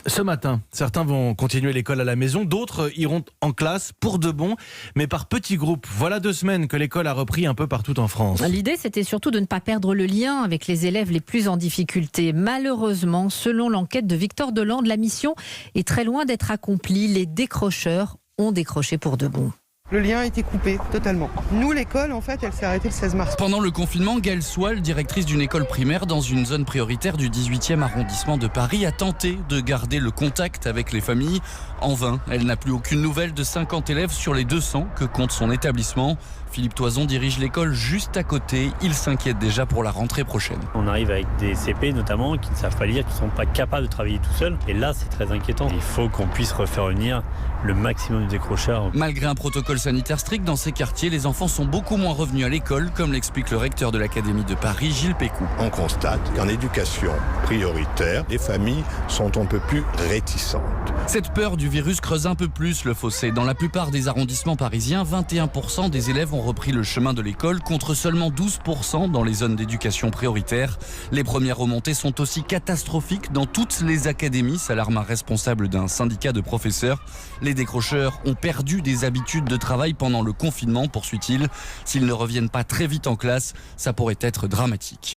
Ce matin, certains vont continuer l'école à la maison, d'autres iront en classe pour de bon, mais par petits groupes. Voilà 2 semaines que l'école a repris un peu partout en France. L'idée, c'était surtout de ne pas perdre le lien avec les élèves les plus en difficulté. Malheureusement, selon l'enquête de Victor Delande, la mission est très loin d'être accomplie. Les décrocheurs ont décroché pour de bon. Le lien a été coupé totalement. Nous, l'école, en fait, elle s'est arrêtée le 16 mars. Pendant le confinement, Gaëlle Soile, directrice d'une école primaire dans une zone prioritaire du 18e arrondissement de Paris, a tenté de garder le contact avec les familles. En vain, elle n'a plus aucune nouvelle de 50 élèves sur les 200 que compte son établissement. Philippe Toison dirige l'école juste à côté. Il s'inquiète déjà pour la rentrée prochaine. On arrive avec des CP notamment qui ne savent pas lire, qui ne sont pas capables de travailler tout seuls. Et là, c'est très inquiétant. Il faut qu'on puisse refaire venir le maximum de décrocheurs. Malgré un protocole sanitaire strict dans ces quartiers, les enfants sont beaucoup moins revenus à l'école, comme l'explique le recteur de l'Académie de Paris, Gilles Pécou. On constate qu'en éducation prioritaire, les familles sont un peu plus réticentes. Cette peur du virus creuse un peu plus le fossé. Dans la plupart des arrondissements parisiens, 21% des élèves ont repris le chemin de l'école, contre seulement 12% dans les zones d'éducation prioritaire. Les premières remontées sont aussi catastrophiques dans toutes les académies, s'alarme un responsable d'un syndicat de professeurs. Les décrocheurs ont perdu des habitudes de travail pendant le confinement, poursuit-il. S'ils ne reviennent pas très vite en classe, ça pourrait être dramatique.